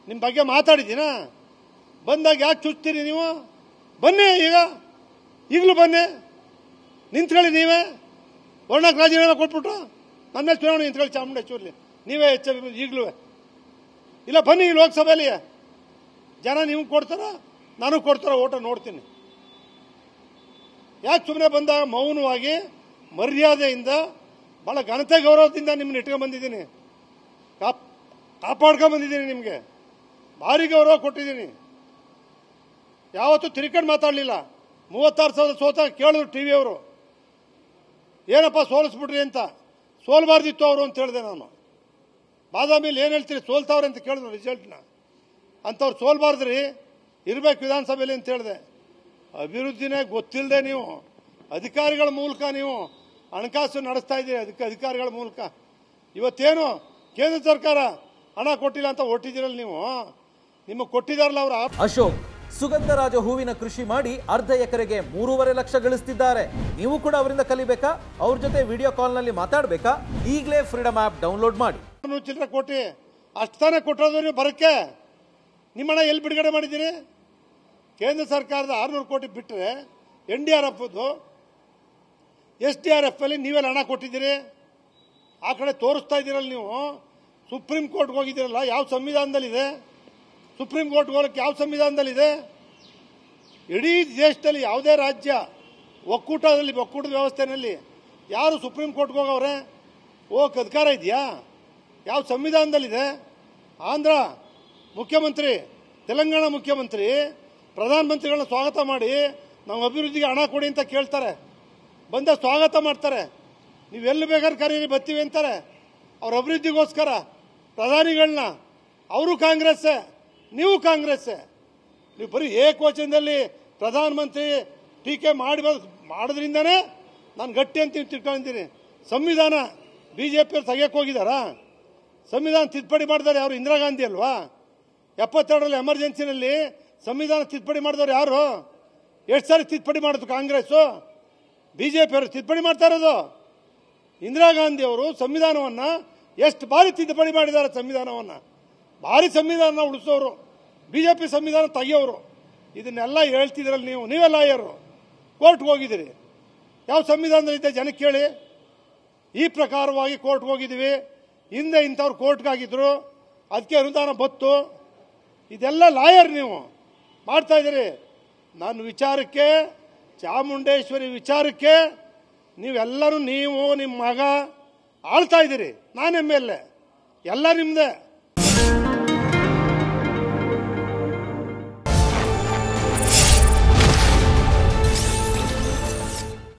ನಿಮ್ಮ ಬಗ್ಗೆ ಮಾತಾಡಿದ್ದೀನಾ? ಬಂದಾಗ ಯಾಕೆ ಚುಚ್ತೀರಿ ನೀವು? ಬನ್ನಿ, ಈಗಲೂ ಬನ್ನಿ, ನಿಂತ್ಕೊಳ್ಳಿ. ನೀವೇ ವರ್ಣಕ್ಕೆ ರಾಜೀನಾಮೆ ಕೊಟ್ಬಿಟ್ಟು ನನ್ನ ಮೇಲೆ ಚುನಾವಣೆ ನಿಂತ್ಕೊಳ್ಳಿ ಚಾಮುಂಡೇಶ್ವರಲ್ಲಿ. ನೀವೇ ಈಗಲೂ ಇಲ್ಲ, ಬನ್ನಿ ಲೋಕಸಭೆಯಲ್ಲಿ. ಜನ ನೀವು ಕೊಡ್ತಾರ, ನಾನು ಕೊಡ್ತಾರ, ಓಟ ನೋಡ್ತೀನಿ. ಯಾಕೆ ಸುಮ್ಮನೆ ಬಂದಾಗ ಮೌನವಾಗಿ ಮರ್ಯಾದೆಯಿಂದ ಭಾಳ ಘನತೆ ಗೌರವದಿಂದ ನಿಮ್ಮನ್ನ ಇಟ್ಕೊಂಡ್ಬಂದಿದ್ದೀನಿ, ಕಾಪಾಡ್ಕೊಂಡ್ಬಂದಿದ್ದೀನಿ. ನಿಮಗೆ ಭಾರಿ ಗೌರವ ಕೊಟ್ಟಿದ್ದೀನಿ. ಯಾವತ್ತೂ ತಿರ್ಕೊಂಡು ಮಾತಾಡಲಿಲ್ಲ. 36,000 ಸೋತ ಕೇಳಿದ್ರು ಟಿ ವಿಯವರು, ಏನಪ್ಪ ಸೋಲಿಸ್ಬಿಟ್ರಿ ಅಂತ. ಸೋಲ್ಬಾರ್ದಿತ್ತು ಅವರು ಅಂತ ಹೇಳಿದೆ ನಾನು. ಬಾದಾಮಿಲಿ ಏನು ಹೇಳ್ತೀರಿ, ಸೋಲ್ತಾವ್ರೆ ಅಂತ ಕೇಳಿದ್ರು ರಿಸಲ್ಟ್ನ. ಅಂಥವ್ರು ಸೋಲ್ಬಾರ್ದ್ರಿ, ಇರಬೇಕು ವಿಧಾನಸಭೆಯಲ್ಲಿ ಅಂತ ಹೇಳಿದೆ. ಅಭಿವೃದ್ಧಿನೇ ಗೊತ್ತಿಲ್ಲದೆ ನೀವು ಅಧಿಕಾರಿಗಳ ಮೂಲಕ ನೀವು ಹಣಕಾಸು ನಡೆಸ್ತಾ ಇದ್ದೀರಿ. ಅಧಿಕಾರಿಗಳ ಮೂಲಕ ಇವತ್ತೇನು ಕೇಂದ್ರ ಸರ್ಕಾರ ಹಣ ಕೊಟ್ಟಿಲ್ಲ ಅಂತ ಹೊಟ್ಟಿದ್ದೀರಲ್ಲ ನೀವು. ನಿಮಗೆ ಕೊಟ್ಟಿದ್ದಾರಲ್ಲ ಅವರು. ಅಶೋಕ್ ಸುಗಂಧರಾಜ ಹೂವಿನ ಕೃಷಿ ಮಾಡಿ ಅರ್ಧ ಎಕರೆಗೆ 3.5 ಲಕ್ಷ ಗಳಿಸ್ತಿದ್ದಾರೆ. ನೀವು ಕೂಡ ಅವರಿಂದ ಕಲಿಬೇಕಾ? ಅವ್ರ ಜೊತೆ ವಿಡಿಯೋ ಕಾಲ್ನಲ್ಲಿ ಮಾತಾಡಬೇಕಾ? ಈಗಲೇ ಫ್ರೀಡಮ್ ಆಪ್ ಡೌನ್ಲೋಡ್ ಮಾಡಿ. ಚಿಲ್ಲರೆ ಕೋಟಿ ಅಷ್ಟು ತಾನೇ ಕೊಟ್ಟೋದು ನೀವು ಬರೋಕ್ಕೆ. ನಿಮ್ಮ ಹಣ ಎಲ್ಲಿ ಬಿಡುಗಡೆ ಮಾಡಿದ್ದೀರಿ? ಕೇಂದ್ರ ಸರ್ಕಾರದ 600 ಕೋಟಿ ಬಿಟ್ಟರೆ NDRFದು SDRF ಅಲ್ಲಿ ನೀವೆಲ್ಲ ಹಣ ಕೊಟ್ಟಿದ್ದೀರಿ? ಆ ಕಡೆ ತೋರಿಸ್ತಾ ಇದ್ದೀರಲ್ಲ ನೀವು. ಸುಪ್ರೀಂ ಕೋರ್ಟ್ಗೆ ಹೋಗಿದ್ದೀರಲ್ಲ, ಯಾವ ಸಂವಿಧಾನದಲ್ಲಿದೆ? ಸುಪ್ರೀಂ ಕೋರ್ಟ್ಗೆ ಹೋಗಕ್ಕೆ ಯಾವ ಸಂವಿಧಾನದಲ್ಲಿದೆ? ಇಡೀ ದೇಶದಲ್ಲಿ ಯಾವುದೇ ರಾಜ್ಯ ಒಕ್ಕೂಟದ ವ್ಯವಸ್ಥೆಯಲ್ಲಿ ಯಾರು ಸುಪ್ರೀಂ ಕೋರ್ಟ್ಗೆ ಹೋಗವ್ರೆ? ಹೋಗಕ್ಕೆ ಅಧಿಕಾರ ಇದೆಯಾ? ಯಾವ ಸಂವಿಧಾನದಲ್ಲಿದೆ? ಆಂಧ್ರ ಮುಖ್ಯಮಂತ್ರಿ, ತೆಲಂಗಾಣ ಮುಖ್ಯಮಂತ್ರಿ ಪ್ರಧಾನಮಂತ್ರಿಗಳನ್ನ ಸ್ವಾಗತ ಮಾಡಿ ನಾವು ಅಭಿವೃದ್ಧಿಗೆ ಹಣ ಕೊಡಿ ಅಂತ ಕೇಳ್ತಾರೆ. ಬಂದ ಸ್ವಾಗತ ಮಾಡ್ತಾರೆ. ನೀವೆಲ್ಲಿ ಬೇಕಾದ್ರೆ ಕರೀರಿ ಬರ್ತೀವಿ ಅಂತಾರೆ. ಅವ್ರ ಅಭಿವೃದ್ಧಿಗೋಸ್ಕರ ಪ್ರಧಾನಿಗಳನ್ನ. ಅವರು ಕಾಂಗ್ರೆಸ್ಸೇ, ನೀವು ಕಾಂಗ್ರೆಸ್ಸೇ. ನೀವು ಬರೀ ಏಕವಚನದಲ್ಲಿ ಪ್ರಧಾನಮಂತ್ರಿ ಟೀಕೆ ಮಾಡೋದ್ರಿಂದನೇ ನಾನು ಗಟ್ಟಿ ಅಂತ ತಿಳ್ಕೊಂಡಿದ್ದೀನಿ. ಸಂವಿಧಾನ BJಪಿಯವ್ರು ತೆಗೆಯಕ್ಕೆ ಹೋಗಿದ್ದಾರಾ? ಸಂವಿಧಾನ ತಿದ್ದುಪಡಿ ಮಾಡಿದ್ದಾರೆ ಯಾರು? ಇಂದಿರಾ ಗಾಂಧಿ ಅಲ್ವಾ? 72ರಲ್ಲಿ ಎಮರ್ಜೆನ್ಸಿನಲ್ಲಿ ಸಂವಿಧಾನ ತಿದ್ದುಪಡಿ ಮಾಡಿದವರು ಯಾರು? ಎಷ್ಟು ಸಾರಿ ತಿದ್ದುಪಡಿ ಮಾಡಿದ್ರು ಕಾಂಗ್ರೆಸ್ಸು? BJಪಿಯವರು ತಿದ್ದುಪಡಿ ಮಾಡ್ತಾ ಇರೋದು. ಇಂದಿರಾ ಗಾಂಧಿ ಅವರು ಸಂವಿಧಾನವನ್ನು ಎಷ್ಟು ಬಾರಿ ತಿದ್ದುಪಡಿ ಮಾಡಿದ್ದಾರೆ. ಸಂವಿಧಾನವನ್ನು ಭಾರಿ ಸಂವಿಧಾನ ಉಳಿಸೋರು, BJಪಿ ಸಂವಿಧಾನ ತೆಗೆಯೋರು. ಇದನ್ನೆಲ್ಲ ಹೇಳ್ತಿದ್ರಲ್ಲ ನೀವು. ನೀವೆಲ್ಲ ಲಾಯರು, ಕೋರ್ಟ್ಗೆ ಹೋಗಿದ್ದೀರಿ. ಯಾವ ಸಂವಿಧಾನದಲ್ಲಿದ್ದೆ ಜನಕ್ಕೆ ಕೇಳಿ. ಈ ಪ್ರಕಾರವಾಗಿ ಕೋರ್ಟ್ಗೆ ಹೋಗಿದ್ದೀವಿ. ಹಿಂದೆ ಇಂಥವ್ರು ಕೋರ್ಟ್ಗಾಗಿದ್ರು, ಅದಕ್ಕೆ ಅನುದಾನ ಬತ್ತು. ಇದೆಲ್ಲ ಲಾಯರ್ ನೀವು ಮಾಡ್ತಾ ಇದ್ದೀರಿ. ನನ್ನ ವಿಚಾರಕ್ಕೆ, ಚಾಮುಂಡೇಶ್ವರಿ ವಿಚಾರಕ್ಕೆ ನೀವೆಲ್ಲರೂ, ನೀವು ನಿಮ್ಮ ಮಗ ಆಳ್ತಾ ಇದ್ದೀರಿ. ನಾನು MLA, ಎಲ್ಲ ನಿಮ್ಮದೇ.